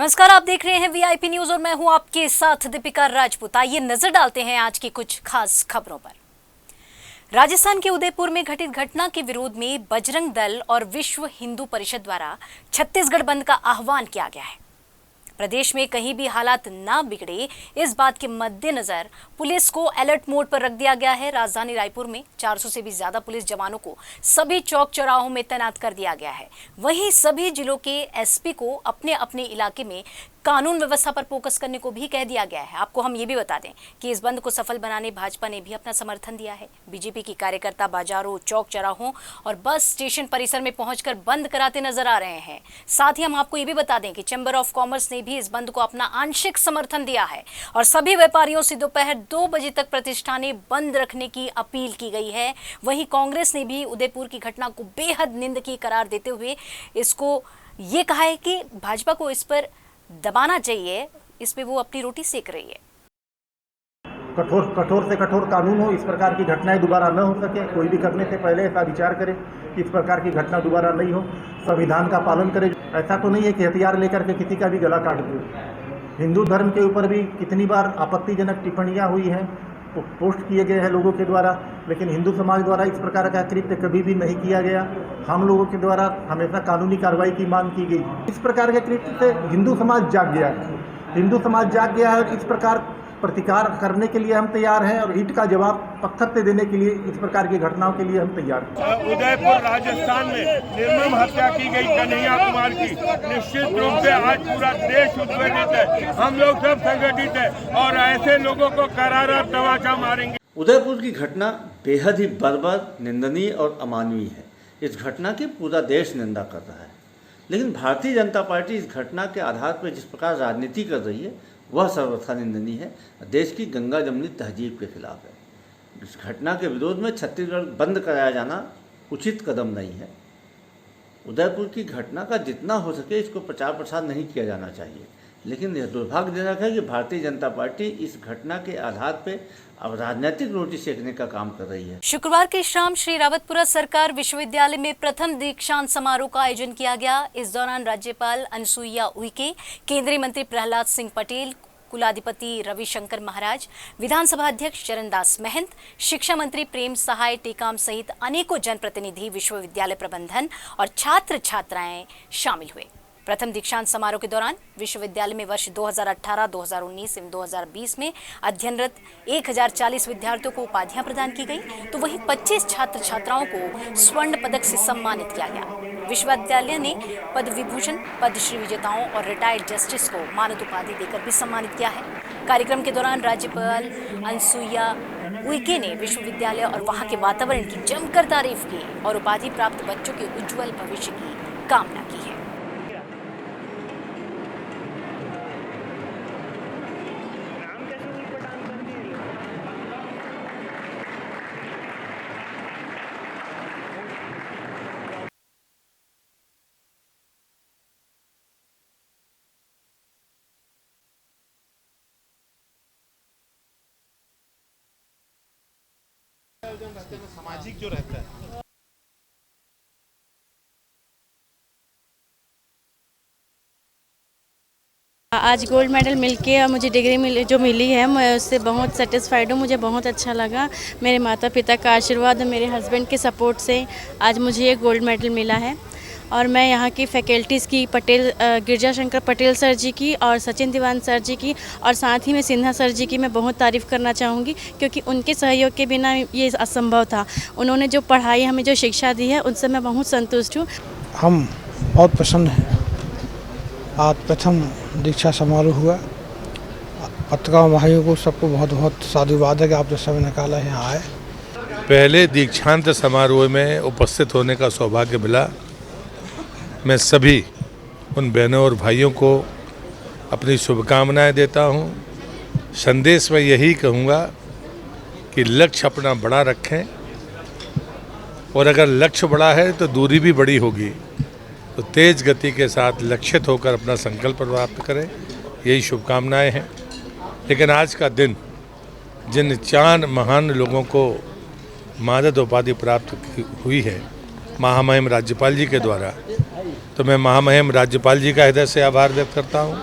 नमस्कार, आप देख रहे हैं वीआईपी न्यूज और मैं हूं आपके साथ दीपिका राजपूत। आइए नजर डालते हैं आज की कुछ खास खबरों पर। राजस्थान के उदयपुर में घटित घटना के विरोध में बजरंग दल और विश्व हिंदू परिषद द्वारा छत्तीसगढ़ बंद का आह्वान किया गया है। प्रदेश में कहीं भी हालात ना बिगड़े, इस बात के मद्देनजर पुलिस को अलर्ट मोड पर रख दिया गया है। राजधानी रायपुर में 400 से भी ज्यादा पुलिस जवानों को सभी चौक चौराहों में तैनात कर दिया गया है। वहीं सभी जिलों के एसपी को अपने अपने इलाके में कानून व्यवस्था पर फोकस करने को भी कह दिया गया है। आपको हम ये भी बता दें कि इस बंद को सफल बनाने भाजपा ने भी अपना समर्थन दिया है। बीजेपी की कार्यकर्ता बाजारों, चौक चौराहों और बस स्टेशन परिसर में पहुंचकर बंद कराते नजर आ रहे हैं। साथ ही हम आपको ये भी बता दें कि चैम्बर ऑफ कॉमर्स ने भी इस बंद को अपना आंशिक समर्थन दिया है और सभी व्यापारियों से दोपहर 2 बजे तक प्रतिष्ठानें बंद रखने की अपील की गई है। वहीं कांग्रेस ने भी उदयपुर की घटना को बेहद निंदनीय करार देते हुए इसको ये कहा है कि भाजपा को इस पर दबाना चाहिए, इस पे वो अपनी रोटी सेक रही है। कठोर से कठोर कानून हो, इस प्रकार की घटनाएं दोबारा न हो सके। कोई भी करने से पहले ऐसा विचार करे कि इस प्रकार की घटना दोबारा नहीं हो, संविधान का पालन करे। ऐसा तो नहीं है कि हथियार लेकर के किसी का भी गला काट दे। हिंदू धर्म के ऊपर भी कितनी बार आपत्तिजनक टिप्पणियां हुई हैं, पोस्ट किए गए हैं लोगों के द्वारा, लेकिन हिंदू समाज द्वारा इस प्रकार का कृत्य कभी भी नहीं किया गया। हम लोगों के द्वारा हमेशा कानूनी कार्रवाई की मांग की गई। इस प्रकार के कृत्य से हिंदू समाज जाग गया है। हिंदू समाज जाग गया है और इस प्रकार प्रतिकार करने के लिए हम तैयार हैं और ईंट का जवाब पत्थर से देने के लिए इस प्रकार की घटनाओं के लिए हम तैयार हैं। उदयपुर राजस्थान में निर्मम हत्या की गई कन्हैया कुमार की, निश्चित रूप से आज पूरा देश उद्वेलित है। हम लोग सब संगठित है और ऐसे लोगों को करारा तमाचा मारेंगे। उदयपुर की घटना बेहद ही बर्बर, निंदनीय और अमानवीय है। इस घटना की पूरा देश निंदा कर रहा है, लेकिन भारतीय जनता पार्टी इस घटना के आधार पर जिस प्रकार राजनीति कर रही है वह सर्वथा निंदनीय है, देश की गंगा जमनी तहजीब के खिलाफ है। इस घटना के विरोध में छत्तीसगढ़ बंद कराया जाना उचित कदम नहीं है। उदयपुर की घटना का जितना हो सके इसको प्रचार प्रसार नहीं किया जाना चाहिए, लेकिन यह दुर्भाग्यजनक है कि भारतीय जनता पार्टी इस घटना के आधार पर अब राजनीतिक रोटी सेकने का काम कर रही है। शुक्रवार की शाम श्री रावतपुरा सरकार विश्वविद्यालय में प्रथम दीक्षांत समारोह का आयोजन किया गया। इस दौरान राज्यपाल अनुसुईया उइके, केंद्रीय मंत्री प्रहलाद सिंह पटेल, कुलाधिपति रविशंकर महाराज, विधानसभा अध्यक्ष चरणदास महंत, शिक्षा मंत्री प्रेम सहाय टेकाम सहित अनेकों जनप्रतिनिधि, विश्वविद्यालय प्रबंधन और छात्र छात्राएं शामिल हुए। प्रथम दीक्षांत समारोह के दौरान विश्वविद्यालय में वर्ष 2018, 2019 एवं 2020 में अध्ययनरत 1040 विद्यार्थियों को उपाधियां प्रदान की गई, तो वहीं 25 छात्र छात्राओं को स्वर्ण पदक से सम्मानित किया गया। विश्वविद्यालय ने पद्म विभूषण, पद्मश्री विजेताओं और रिटायर्ड जस्टिस को मानद उपाधि देकर भी सम्मानित किया है। कार्यक्रम के दौरान राज्यपाल अनुसुईया उइके ने विश्वविद्यालय और वहां के वातावरण की जमकर तारीफ की और उपाधि प्राप्त बच्चों के उज्जवल भविष्य की कामना की है। सामाजिक जो रहता है, आज गोल्ड मेडल मिलके और मुझे डिग्री जो मिली है, मैं उससे बहुत सेटिस्फाइड हूँ। मुझे बहुत अच्छा लगा। मेरे माता पिता का आशीर्वाद और मेरे हस्बैंड के सपोर्ट से आज मुझे ये गोल्ड मेडल मिला है। और मैं यहाँ की फैकल्टीज़ की गिरजा शंकर पटेल सर जी की और सचिन दीवान सर जी की और साथ ही में सिन्हा सर जी की मैं बहुत तारीफ़ करना चाहूँगी, क्योंकि उनके सहयोग के बिना ये असंभव था। उन्होंने जो पढ़ाई, हमें जो शिक्षा दी है, उनसे मैं बहुत संतुष्ट हूँ। हम बहुत प्रसन्न हैं। आज प्रथम दीक्षा समारोह हुआ। पत्रकार भाइयों को सबको बहुत बहुत साधुवाद है कि आपने समय निकाला यहाँ आए। पहले दीक्षांत समारोह में उपस्थित होने का सौभाग्य मिला। मैं सभी उन बहनों और भाइयों को अपनी शुभकामनाएं देता हूं। संदेश में यही कहूँगा कि लक्ष्य अपना बड़ा रखें और अगर लक्ष्य बड़ा है तो दूरी भी बड़ी होगी, तो तेज़ गति के साथ लक्षित होकर अपना संकल्प प्राप्त करें, यही शुभकामनाएं हैं। लेकिन आज का दिन जिन 4 महान लोगों को मानद उपाधि प्राप्त हुई है महामहिम राज्यपाल जी के द्वारा, तो मैं महामहिम राज्यपाल जी का हृदय से आभार व्यक्त करता हूँ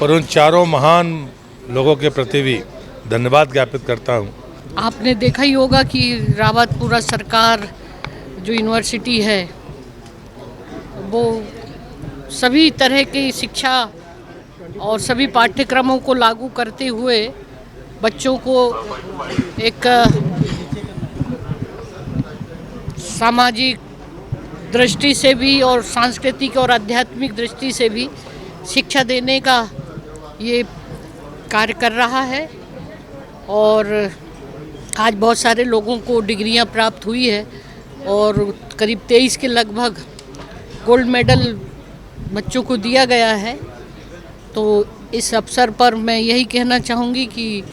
और उन चारों महान लोगों के प्रति भी धन्यवाद ज्ञापित करता हूँ। आपने देखा ही होगा कि रावतपुरा सरकार जो यूनिवर्सिटी है वो सभी तरह की शिक्षा और सभी पाठ्यक्रमों को लागू करते हुए बच्चों को एक सामाजिक दृष्टि से भी और सांस्कृतिक और आध्यात्मिक दृष्टि से भी शिक्षा देने का ये कार्य कर रहा है। और आज बहुत सारे लोगों को डिग्रियां प्राप्त हुई है और करीब 23 के लगभग गोल्ड मेडल बच्चों को दिया गया है। तो इस अवसर पर मैं यही कहना चाहूँगी कि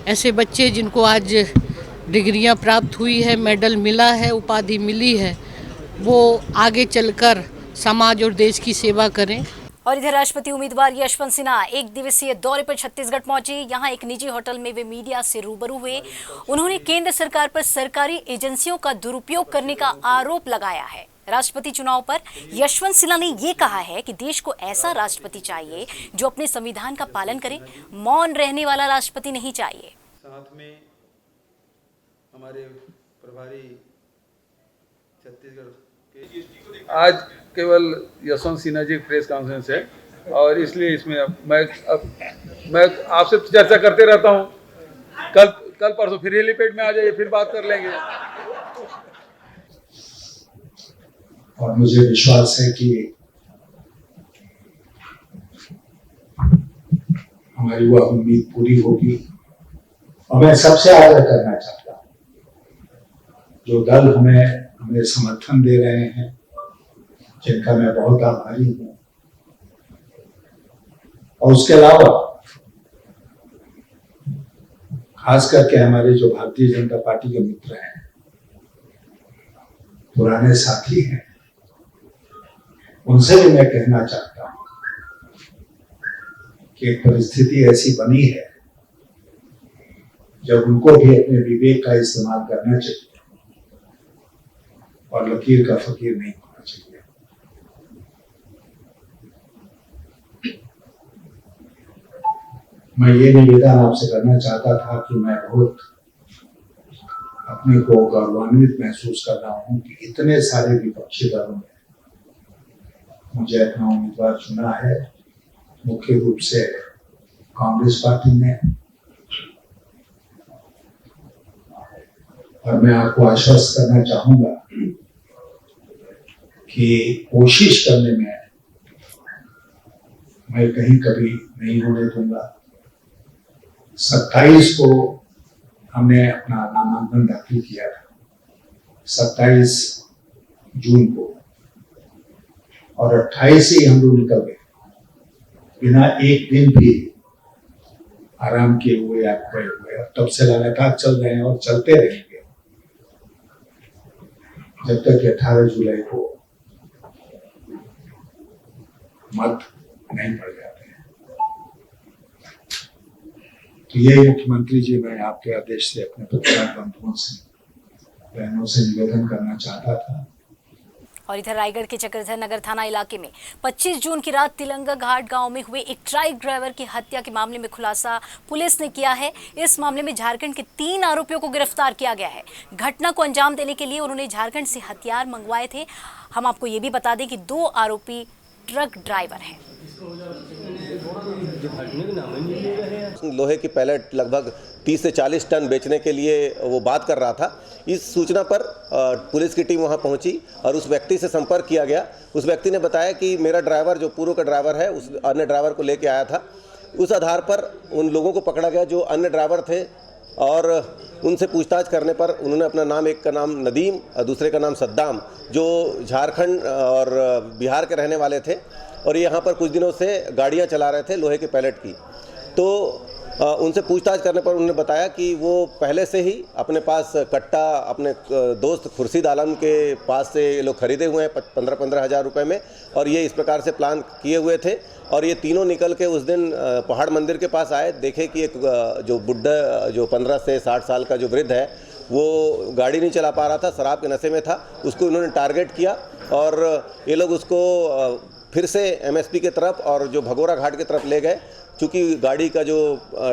ऐसे बच्चे जिनको आज डिग्रियां प्राप्त हुई है, मेडल मिला है, उपाधि मिली है, वो आगे चलकर समाज और देश की सेवा करें। और इधर राष्ट्रपति उम्मीदवार यशवंत सिन्हा एक दिवसीय दौरे पर छत्तीसगढ़ पहुंचे। यहां एक निजी होटल में वे मीडिया से रूबरू हुए। उन्होंने केंद्र सरकार पर सरकारी एजेंसियों का दुरुपयोग करने का आरोप लगाया है। राष्ट्रपति चुनाव पर यशवंत सिन्हा ने ये कहा है कि देश को ऐसा राष्ट्रपति चाहिए जो अपने संविधान का पालन करे, मौन रहने वाला राष्ट्रपति नहीं चाहिए। साथ में हमारे प्रभारी छत्तीसगढ़ के आज केवल यशवंत सिन्हा जी प्रेस कॉन्फ्रेंस है और इसलिए इसमें मैं आपसे चर्चा करते रहता हूँ। कल परसों फिर हेलीपैड में आ जाइए, फिर बात कर लेंगे। और मुझे विश्वास है कि हमारी वह उम्मीद पूरी होगी। और मैं सबसे आग्रह करना चाहता हूँ, जो दल हमें समर्थन दे रहे हैं, जिनका मैं बहुत आभारी हूँ, और उसके अलावा खास करके हमारे जो भारतीय जनता पार्टी के मित्र हैं, पुराने साथी हैं, उनसे भी मैं कहना चाहता हूं कि एक परिस्थिति ऐसी बनी है जब उनको भी अपने विवेक का इस्तेमाल करना चाहिए और लकीर का फकीर नहीं होना चाहिए। मैं ये निवेदन आपसे करना चाहता था कि मैं बहुत अपने को गौरवान्वित महसूस कर रहा हूं कि इतने सारे विपक्षी दलों ने मुझे अपना उम्मीदवार चुना है। मुख्य रूप से कांग्रेस पार्टी ने, और मैं आपको आश्वस्त करना चाहूंगा कि कोशिश करने में मैं कहीं कभी नहीं होने दूंगा। 27 को हमने अपना नामांकन दाखिल किया था, 27 जून को, और 28 ही हम लोग निकल गए बिना एक दिन भी आराम किए हुए या गए हुए। और तब से लगातार चल रहे हैं और चलते रहेंगे जब तक कि 18 जुलाई को मत नहीं पड़ जाते हैं। तो यही मुख्यमंत्री जी, मैं आपके आदेश से अपने पत्रकार बंधुओं से, बहनों से निवेदन करना चाहता था। और इधर रायगढ़ के चक्रधर नगर थाना इलाके में 25 जून की रात तिलंगा घाट गांव में हुए एक ट्रक ड्राइवर की हत्या के मामले में खुलासा पुलिस ने किया है। इस मामले में झारखंड के 3 आरोपियों को गिरफ्तार किया गया है। घटना को अंजाम देने के लिए उन्होंने झारखंड से हथियार मंगवाए थे। हम आपको ये भी बता दें कि 2 आरोपी ट्रक ड्राइवर हैं। लोहे की पैलेट लगभग 30 से 40 टन बेचने के लिए वो बात कर रहा था। इस सूचना पर पुलिस की टीम वहां पहुंची और उस व्यक्ति से संपर्क किया गया। उस व्यक्ति ने बताया कि मेरा ड्राइवर, जो पूर्व का ड्राइवर है, उस अन्य ड्राइवर को लेके आया था। उस आधार पर उन लोगों को पकड़ा गया जो अन्य ड्राइवर थे और उनसे पूछताछ करने पर उन्होंने अपना नाम, एक का नाम नदीम और दूसरे का नाम सद्दाम, जो झारखंड और बिहार के रहने वाले थे और यहाँ पर कुछ दिनों से गाड़ियाँ चला रहे थे लोहे के पैलेट की। तो उनसे पूछताछ करने पर उन्होंने बताया कि वो पहले से ही अपने पास कट्टा अपने दोस्त खुर्शीद आलम के पास से ये लोग खरीदे हुए हैं 15-15 हज़ार रुपये में, और ये इस प्रकार से प्लान किए हुए थे। और ये तीनों निकल के उस दिन पहाड़ मंदिर के पास आए, देखे कि एक जो बुढ़ा, जो 15 से 60 साल का जो वृद्ध है, वो गाड़ी नहीं चला पा रहा था, शराब के नशे में था। उसको उन्होंने टारगेट किया और ये लोग उसको फिर से एमएसपी की तरफ और जो भगोरा घाट की तरफ ले गए। चूँकि गाड़ी का जो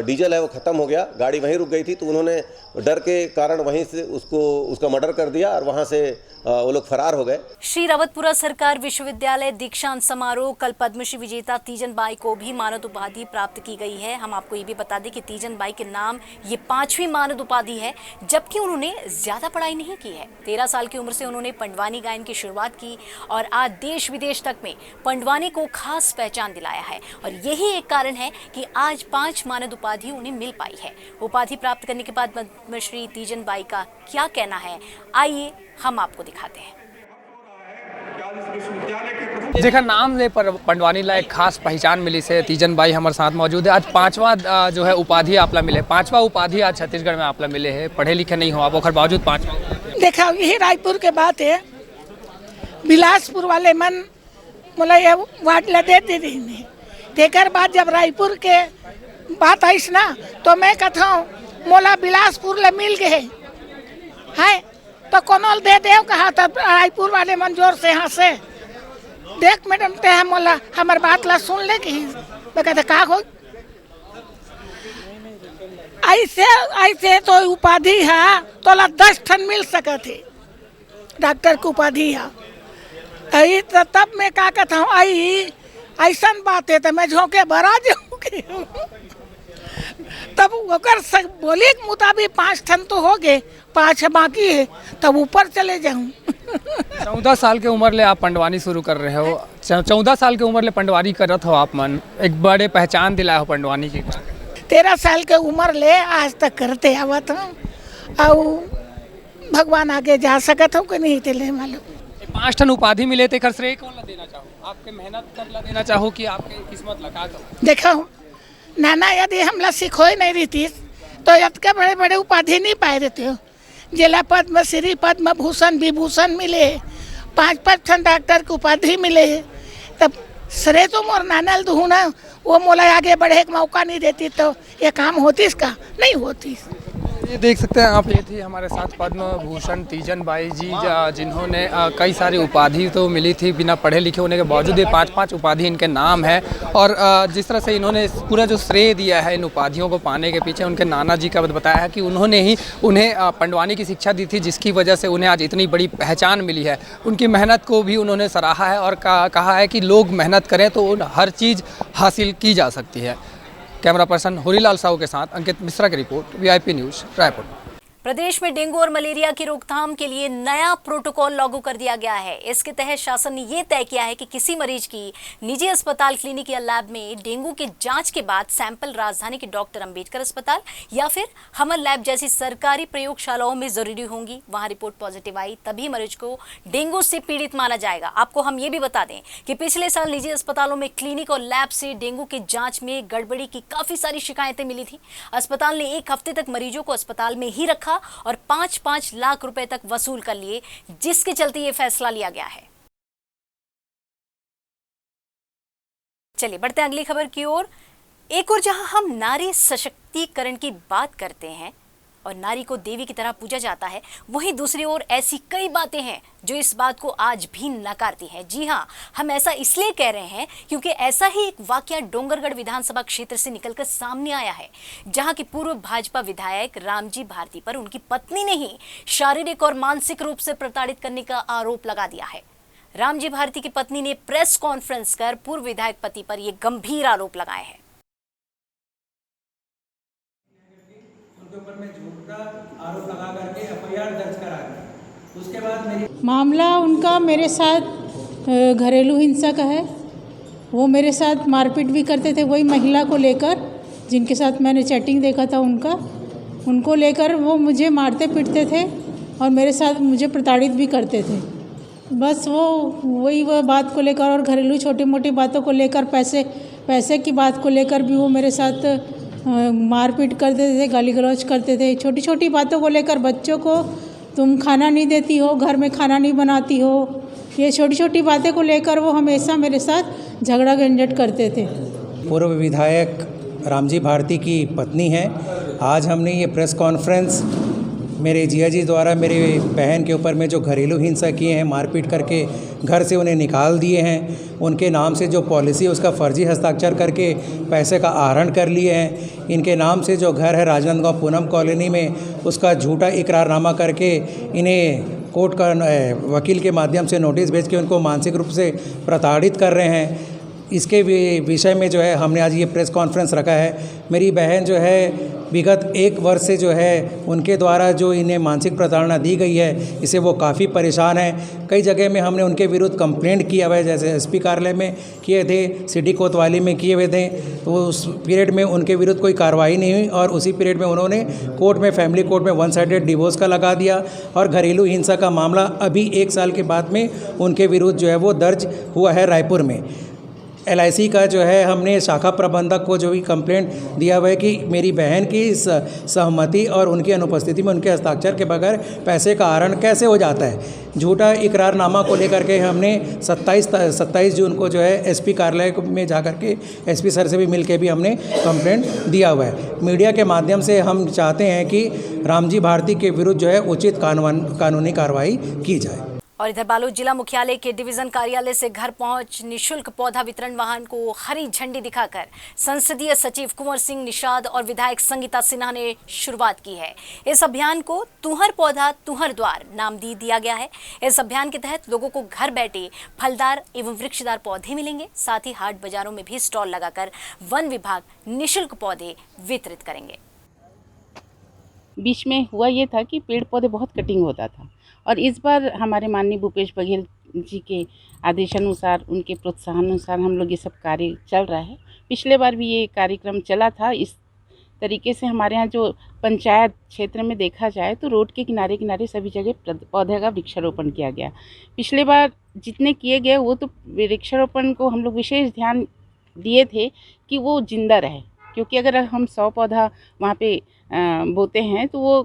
डीजल है वो ख़त्म हो गया, गाड़ी वहीं रुक गई थी, तो उन्होंने डर के कारण वहीं से उसका मर्डर कर दिया और वहाँ से वो लोग फरार हो गए। श्री रावतपुरा सरकार विश्वविद्यालय दीक्षांत समारोह। कल पद्मश्री विजेता तीजन बाई को भी मानद उपाधि प्राप्त की गई है। हम आपको ये भी बता दें कि तीजन बाई के नाम ये 5वीं मानद उपाधि है, जबकि उन्होंने ज्यादा पढ़ाई नहीं की है। 13 साल की उम्र से उन्होंने पंडवानी गायन की शुरुआत की और आज देश विदेश तक में पंडवानी को खास पहचान दिलाया है। और यही एक कारण है कि आज 5 मानद उपाधि उन्हें मिल पाई है। उपाधि प्राप्त करने के बाद पद्मश्री तीजन बाई का क्या कहना है, आइए हम आपको दिखाते हैं। जेकर नाम ले पर पंडवानी ला एक खास पहचान मिली से तीजन बाई हमारे साथ मौजूद है। आज 5वां जो है उपाधि आपला मिले, 5वां उपाधि आज छत्तीसगढ़ में आपला मिले है। पढ़े लिखे नहीं हो आप, ओकर बावजूद 5वां। देखा यही रायपुर के बात है, बिलासपुर वाले मन मोला ये वाट ला देते नहीं। तेकर बाद जब रायपुर के बात आईस ना तो मैं कहता हूँ मोला बिलासपुर ले मिल गए है तो कोनो दे देव कहा था। रायपुर वाले मन जोर से यहाँ से देख मैडम ते हैं मोला हमार बात ला सुन ले कि मैं कहते का हो ऐसे तो उपाधि है तो ला 10 ठन मिल सके थे डॉक्टर की उपाधि है। आई तो तब मैं क्या कहता हूँ आई ऐसा बात है तो मैं झोंके भरा जाऊँगी। तब ओकर बोली के मुताबिक 5 ठन तो हो गए, 5 बाकी है, तब ऊपर चले जाऊँ। 14 साल के उम्र ले आप पंडवानी शुरू कर रहे हो। 14 साल के उम्र ले पंडवानी करत हो आप मन, एक बड़े पहचान दिलाए हो पंडवानी की। 13 साल के उम्र ले आज तक करते आवत हूँ और भगवान आगे जा सकत हो कि नहीं तेले मालूम। 5 ठन उपाधि मिले थे, श्रेय कौन ला देना चाहो? आपके मेहनत कर ला देना चाहो कि आपके किस्मत लगा दो? देखो नाना यदि हमला सिखोई नहीं रहती तो इतने बड़े बड़े उपाधि नहीं पाए देते हो। जिला पद्मश्री पद्म भूषण विभूषण मिले, 5 ठन डॉक्टर की उपाधि मिले, तब श्रेय तो मोर नानल दूँ ना, वो मोला आगे बढ़े का मौका नहीं देती तो ये काम होती इसका नहीं होती। ये देख सकते हैं आप, ये थी हमारे साथ पद्म भूषण तीजन बाई जी जिन्होंने कई सारी उपाधि तो मिली थी बिना पढ़े लिखे होने के बावजूद। ये 5 उपाधि इनके नाम है और जिस तरह से इन्होंने पूरा जो श्रेय दिया है इन उपाधियों को पाने के पीछे उनके नाना जी का बताया है कि उन्होंने ही उन्हें पंडवानी की शिक्षा दी थी, जिसकी वजह से उन्हें आज इतनी बड़ी पहचान मिली है। उनकी मेहनत को भी उन्होंने सराहा है और कहा है कि लोग मेहनत करें तो हर चीज़ हासिल की जा सकती है। कैमरा पर्सन होरीलाल साहू के साथ अंकित मिश्रा की रिपोर्ट, VIP न्यूज़ रायपुर। प्रदेश में डेंगू और मलेरिया की रोकथाम के लिए नया प्रोटोकॉल लागू कर दिया गया है। इसके तहत शासन ने ये तय किया है कि किसी मरीज की निजी अस्पताल, क्लिनिक या लैब में डेंगू के जांच के बाद सैंपल राजधानी के डॉक्टर अंबेडकर अस्पताल या फिर हमर लैब जैसी सरकारी प्रयोगशालाओं में जरूरी होंगी। वहां रिपोर्ट पॉजिटिव आई तभी मरीज को डेंगू से पीड़ित माना जाएगा। आपको हम ये भी बता दें कि पिछले साल निजी अस्पतालों में क्लिनिक और लैब से डेंगू के जाँच में गड़बड़ी की काफी सारी शिकायतें मिली थी। अस्पताल ने 1 हफ्ते तक मरीजों को अस्पताल में ही रखा और 5-5 लाख रुपए तक वसूल कर लिए, जिसके चलते ये फैसला लिया गया है। चलिए बढ़ते हैं अगली खबर की ओर। एक और जहां हम नारी सशक्तिकरण की बात करते हैं और नारी को देवी की तरह पूजा जाता है, वहीं दूसरी ओर ऐसी कई बातें हैं जो इस बात को आज भी नकारती हैं। जी हां, हम ऐसा इसलिए कह रहे हैं क्योंकि ऐसा ही एक वाकया डोंगरगढ़ विधानसभा क्षेत्र से निकलकर सामने आया है, जहां की पूर्व भाजपा विधायक रामजी भारती पर उनकी पत्नी ने ही शारीरिक और मानसिक रूप से प्रताड़ित करने का आरोप लगा दिया है। रामजी भारती की पत्नी ने प्रेस कॉन्फ्रेंस कर पूर्व विधायक पति पर यह गंभीर आरोप लगाए हैं। आरोप लगा करके FIR दर्ज करा दी। उसके बाद मामला उनका मेरे साथ घरेलू हिंसा का है। वो मेरे साथ मारपीट भी करते थे, वही महिला को लेकर जिनके साथ मैंने चैटिंग देखा था उनको लेकर वो मुझे मारते पीटते थे और मेरे साथ मुझे प्रताड़ित भी करते थे। बस वह बात को लेकर और घरेलू छोटी मोटी बातों को लेकर, पैसे की बात को लेकर भी वो मेरे साथ मारपीट करते थे, गाली गलौज करते थे। छोटी छोटी बातों को लेकर, बच्चों को तुम खाना नहीं देती हो, घर में खाना नहीं बनाती हो, ये छोटी छोटी बातें को लेकर वो हमेशा मेरे साथ झगड़ा झंझट करते थे। पूर्व विधायक रामजी भारती की पत्नी है। आज हमने ये प्रेस कॉन्फ्रेंस मेरे जिया जी द्वारा मेरे बहन के ऊपर में जो घरेलू हिंसा किए हैं, मारपीट करके घर से उन्हें निकाल दिए हैं, उनके नाम से जो पॉलिसी है उसका फर्जी हस्ताक्षर करके पैसे का आहरण कर लिए हैं, इनके नाम से जो घर है राजनांदगांव पूनम कॉलोनी में उसका झूठा इकरारनामा करके इन्हें कोर्ट का वकील के माध्यम से नोटिस भेज के उनको मानसिक रूप से प्रताड़ित कर रहे हैं। इसके विषय में जो है हमने आज ये प्रेस कॉन्फ्रेंस रखा है। मेरी बहन जो है विगत 1 वर्ष से जो है उनके द्वारा जो इन्हें मानसिक प्रताड़ना दी गई है, इससे वो काफ़ी परेशान हैं। कई जगह में हमने उनके विरुद्ध कंप्लेंट किया हुआ है, जैसे एसपी कार्यालय में किए थे, सिटी कोतवाली में किए हुए थे, तो उस पीरियड में उनके विरुद्ध कोई कार्रवाई नहीं हुई और उसी पीरियड में उन्होंने कोर्ट में, फैमिली कोर्ट में 1 साइडेड डिवोर्स का लगा दिया और घरेलू हिंसा का मामला अभी 1 साल के बाद में उनके विरुद्ध जो है वो दर्ज हुआ है रायपुर में। LIC का जो है हमने शाखा प्रबंधक को जो भी कंप्लेंट दिया हुआ है कि मेरी बहन की सहमति और उनकी अनुपस्थिति में उनके हस्ताक्षर के बगैर पैसे का आहरण कैसे हो जाता है। झूठा इकरारनामा को लेकर के हमने 27 जून को जो है SP कार्यालय में जा कर के SP सर से भी मिल के भी हमने कंप्लेंट दिया हुआ है। मीडिया के माध्यम से हम चाहते हैं कि रामजी भारती के विरुद्ध जो है उचित कानूनी कार्रवाई की जाए। और इधर बालोद जिला मुख्यालय के डिवीजन कार्यालय से घर पहुंच निशुल्क पौधा वितरण वाहन को हरी झंडी दिखाकर संसदीय सचिव कुंवर सिंह निषाद और विधायक संगीता सिन्हा ने शुरुआत की है। इस अभियान को तुहर पौधा तुहर द्वार नाम दिया गया है। इस अभियान के तहत लोगों को घर बैठे फलदार एवं वृक्षदार पौधे मिलेंगे। साथ ही हाट बाजारों में भी स्टॉल लगाकर वन विभाग निःशुल्क पौधे वितरित करेंगे। बीच में हुआ ये था कि पेड़ पौधे बहुत कटिंग होता था और इस बार हमारे माननीय भूपेश बघेल जी के आदेशानुसार, उनके प्रोत्साहनानुसार हम लोग ये सब कार्य चल रहा है। पिछले बार भी ये कार्यक्रम चला था। इस तरीके से हमारे यहाँ जो पंचायत क्षेत्र में देखा जाए तो रोड के किनारे किनारे सभी जगह पौधे का वृक्षारोपण किया गया। पिछले बार जितने किए गए वो तो वृक्षारोपण को हम लोग विशेष ध्यान दिए थे कि वो जिंदा रहे, क्योंकि अगर हम 100 पौधा वहाँ पे बोते हैं तो वो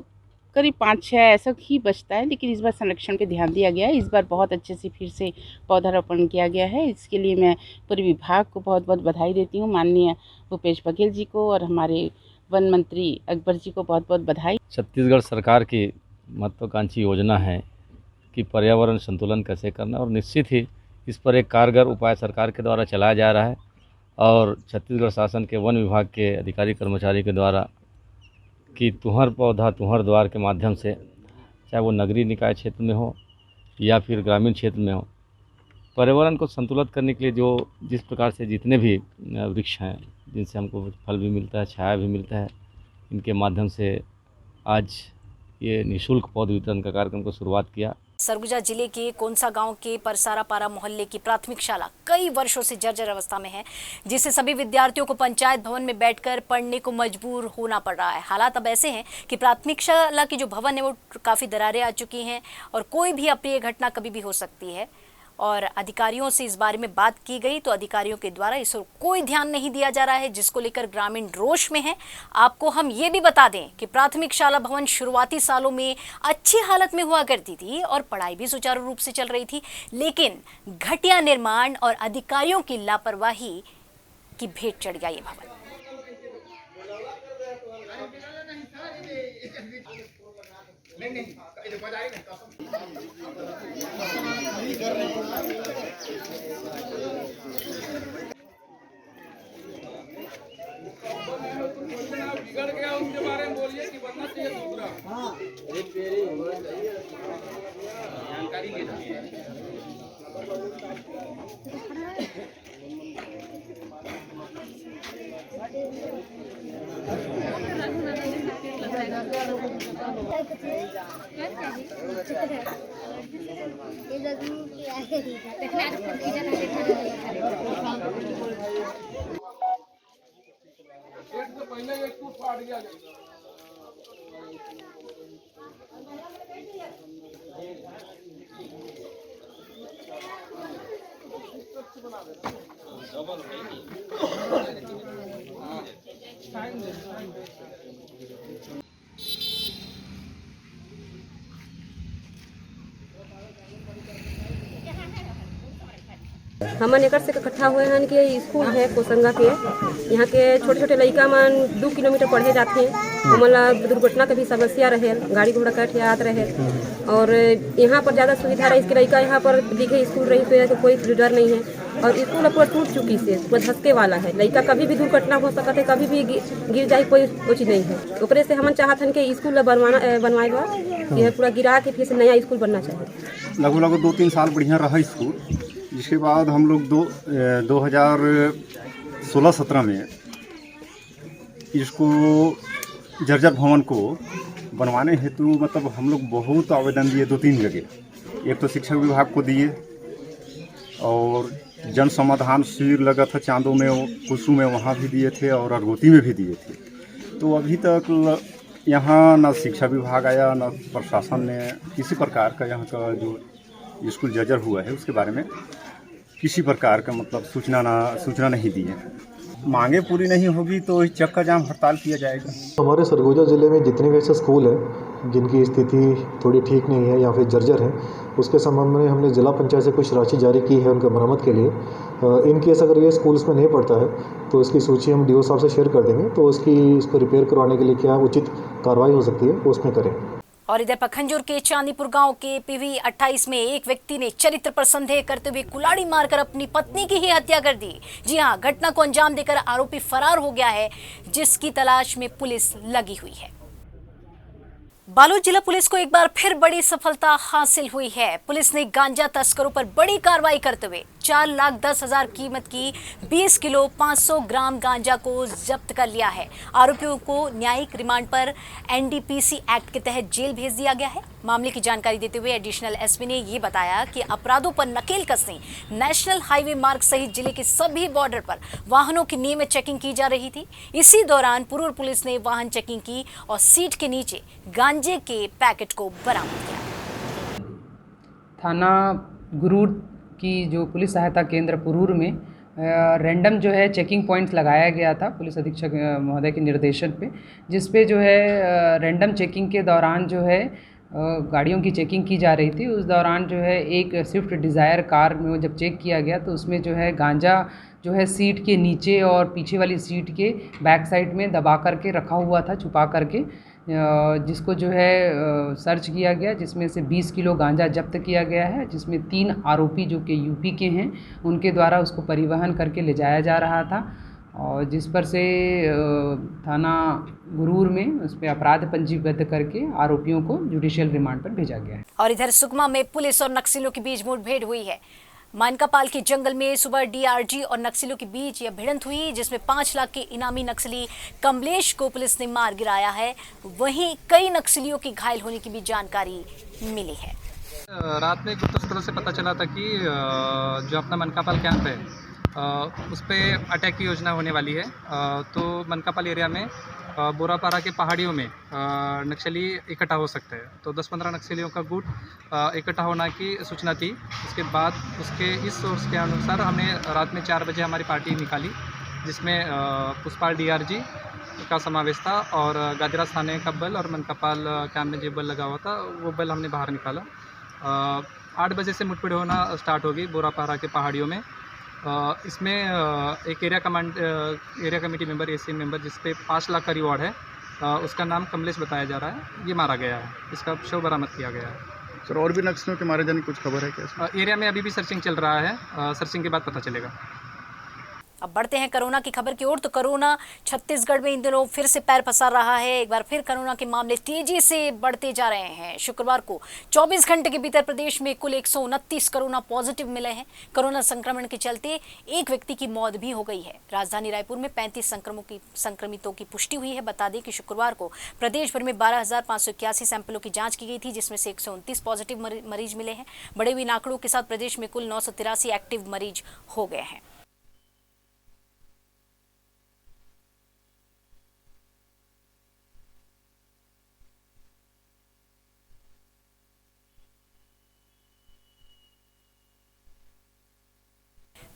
करीब 5-6 ऐसा ही बचता है। लेकिन इस बार संरक्षण पे ध्यान दिया गया है। इस बार बहुत अच्छे से फिर से पौधारोपण किया गया है। इसके लिए मैं पूरे विभाग को बहुत बहुत बधाई देती हूँ, माननीय भूपेश बघेल जी को और हमारे वन मंत्री अकबर जी को बहुत बहुत बधाई। छत्तीसगढ़ सरकार की महत्वाकांक्षी योजना है कि पर्यावरण संतुलन कैसे करना, और निश्चित ही इस पर एक कारगर उपाय सरकार के द्वारा चलाया जा रहा है और छत्तीसगढ़ शासन के वन विभाग के अधिकारी कर्मचारी के द्वारा कि तुहर पौधा तुहर द्वार के माध्यम से, चाहे वो नगरीय निकाय क्षेत्र में हो या फिर ग्रामीण क्षेत्र में हो, पर्यावरण को संतुलित करने के लिए जो जिस प्रकार से जितने भी वृक्ष हैं जिनसे हमको फल भी मिलता है, छाया भी मिलता है, इनके माध्यम से आज ये निःशुल्क पौध वितरण का कार्यक्रम को शुरुआत किया। सरगुजा जिले के कोनसा गांव के परसारापारा मोहल्ले की प्राथमिक शाला कई वर्षों से जर्जर अवस्था में है, जिससे सभी विद्यार्थियों को पंचायत भवन में बैठकर पढ़ने को मजबूर होना पड़ रहा है। हालात अब ऐसे हैं कि प्राथमिक शाला की जो भवन है वो काफ़ी दरारें आ चुकी हैं और कोई भी अप्रिय घटना कभी भी हो सकती है। और अधिकारियों से इस बारे में बात की गई तो अधिकारियों के द्वारा इस पर कोई ध्यान नहीं दिया जा रहा है, जिसको लेकर ग्रामीण रोष में है। आपको हम ये भी बता दें कि प्राथमिक शाला भवन शुरुआती सालों में अच्छी हालत में हुआ करती थी और पढ़ाई भी सुचारू रूप से चल रही थी, लेकिन घटिया निर्माण और अधिकारियों की लापरवाही की भेंट चढ़ गया ये भवन। बिगड़ गया उसके बारे में बोलिए कि बनना चाहिए दूसरा। जानकारी के पहले एक फुट फाट गया। हमन एक से इकट्ठा हुए हैं कि स्कूल है कोसंगा के, यहाँ के छोटे छोटे लड़का मन 2 किलोमीटर पढ़े जाते हैं। हमन दुर्घटना के भी समस्या रहे, गाड़ी घोड़ा कट आत रहे और यहाँ पर ज़्यादा सुविधा रही। इसके लड़का यहाँ पर दिखे स्कूल रही तो कोई डर नहीं है और स्कूल पूरा टूट चुकी से पूरा धसके वाला है। लड़का कभी भी दुर्घटना हो सकता है, कभी भी गिर जाए, कोई चीज़ नहीं है। ऊपर से हमन चाहते हैं कि स्कूल बनवाएगा, यह पूरा गिरा के फिर से नया स्कूल बनना चाहिए। लगभग 2-3 साल बढ़िया रहा स्कूल, जिसके बाद हम लोग 2016-17 में इसको जर्जर भवन को बनवाने हेतु मतलब हम लोग बहुत आवेदन दिए 2-3 जगह। एक तो शिक्षा विभाग को दिए और जन समाधान शिविर लगा था चांदों में, कुसू में, वहाँ भी दिए थे और अरगोती में भी दिए थे। तो अभी तक यहाँ न शिक्षा विभाग आया न प्रशासन ने किसी प्रकार का यहाँ का जो स्कूल जर्जर हुआ है उसके बारे में किसी प्रकार का मतलब सूचना नहीं दी है। मांगे पूरी नहीं होगी तो चक्का जाम हड़ताल किया जाएगा। हमारे सरगुजा ज़िले में जितने भी ऐसे स्कूल हैं जिनकी स्थिति थोड़ी ठीक नहीं है या फिर जर्जर है, उसके संबंध में हमने ज़िला पंचायत से कुछ राशि जारी की है उनके मरम्मत के लिए। इन केस अगर ये स्कूल उसमें नहीं पड़ता है तो इसकी सूची हम डीओ साहब से शेयर कर देंगे, तो इसको रिपेयर करवाने के लिए क्या उचित कार्रवाई हो सकती है वो उसमें करें। और इधर पखंजूर के चांदीपुर गांव के पीवी 28 में एक व्यक्ति ने चरित्र पर संदेह करते हुए कुल्हाड़ी मारकर अपनी पत्नी की ही हत्या कर दी। जी हां, घटना को अंजाम देकर आरोपी फरार हो गया है, जिसकी तलाश में पुलिस लगी हुई है। बालोद जिला पुलिस को एक बार फिर बड़ी सफलता हासिल हुई है। पुलिस ने गांजा तस्करों पर बड़ी कार्रवाई करते हुए 4,10,000 कीमत की 20 किलो 500 ग्राम गांजा को जब्त कर लिया है। आरोपियों को न्यायिक रिमांड पर एनडीपीसी एक्ट के तहत जेल भेज दिया गया है। मामले की जानकारी देते हुए एडिशनल एसपी ने ये बताया कि अपराधों पर नकेल कसने नेशनल हाईवे मार्ग सहित जिले के सभी बॉर्डर पर वाहनों की नियमित चेकिंग की जा रही थी। इसी दौरान पुरूर पुलिस ने वाहन चेकिंग की और सीट के नीचे गांजे के पैकेट को बरामद किया। थाना गुरूर की जो पुलिस सहायता केंद्र पुरूर में रैंडम जो है चेकिंग पॉइंट्स लगाया गया था पुलिस अधीक्षक महोदय के निर्देशन पे, जिस पे जो है रैंडम चेकिंग के दौरान जो है गाड़ियों की चेकिंग की जा रही थी। उस दौरान जो है एक स्विफ्ट डिज़ायर कार में जब चेक किया गया तो उसमें जो है गांजा जो है सीट के नीचे और पीछे वाली सीट के बैक साइड में दबा करके रखा हुआ था, छुपा करके, जिसको जो है सर्च किया गया, जिसमें से 20 किलो गांजा जब्त किया गया है, जिसमें 3 आरोपी जो कि यूपी के हैं उनके द्वारा उसको परिवहन करके ले जाया जा रहा था और जिस पर से थाना गुरूर में उस पर अपराध पंजीबद्ध करके आरोपियों को जुडिशियल रिमांड पर भेजा गया है। और इधर सुकमा में पुलिस और नक्सलियों के बीच मुठभेड़ हुई है। मानकापाल के जंगल में सुबह डीआरजी और नक्सलियों के बीच यह भिड़ंत हुई, जिसमें 5 लाख के इनामी नक्सली कमलेश को पुलिस ने मार गिराया है। वहीं कई नक्सलियों की घायल होने की भी जानकारी मिली है। रात में गुप्त सूत्रों से पता चला था कि जो अपना मनकापाल कैंप है उस पर अटैक की योजना होने वाली है। तो मनकापाल एरिया में बोरापारा के पहाड़ियों में नक्सली इकट्ठा हो सकते हैं। तो 10-15 नक्सलियों का गुट इकट्ठा होने की सूचना थी। उसके बाद उसके इस सोर्स के अनुसार हमने रात में 4 बजे हमारी पार्टी निकाली, जिसमें पुष्पाल डीआरजी का समावेश था और गाजरास थाने का बल और मनकापाल कैंप में जो बल लगा हुआ था वो बल हमने बाहर निकाला। 8 बजे से मुठभेड़ होना स्टार्ट होगी बोरापारा के पहाड़ियों में। इसमें एक area committee member, AC member, जिस पे 5 लाख का रिवॉर्ड है, उसका नाम कमलेश बताया जा रहा है, ये मारा गया है। इसका शव बरामद किया गया है। सर, और भी नक्सलियों के मारे जाने की कुछ खबर है क्या? एरिया में अभी भी सर्चिंग चल रहा है, सर्चिंग के बाद पता चलेगा। अब बढ़ते हैं कोरोना की खबर की ओर। तो कोरोना छत्तीसगढ़ में इन दिनों फिर से पैर पसार रहा है। एक बार फिर कोरोना के मामले तेजी से बढ़ते जा रहे हैं। शुक्रवार को 24 घंटे के भीतर प्रदेश में कुल 129 कोरोना पॉजिटिव मिले हैं। कोरोना संक्रमण के चलते एक व्यक्ति की मौत भी हो गई है। राजधानी रायपुर में 35 संक्रमितों की पुष्टि हुई है। बता दें कि शुक्रवार को प्रदेश भर में 12,581 सैंपलों की जाँच की गई थी, जिसमें से 129 पॉजिटिव मरीज मिले हैं। बढ़े हुए आंकड़ों के साथ प्रदेश में कुल 983 एक्टिव मरीज हो गए हैं।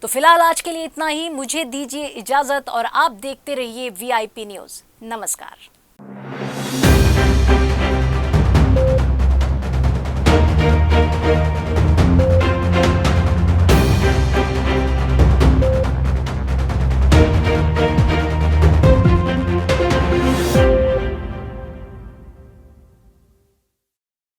तो फिलहाल आज के लिए इतना ही। मुझे दीजिए इजाजत और आप देखते रहिए वीआईपी न्यूज़। नमस्कार।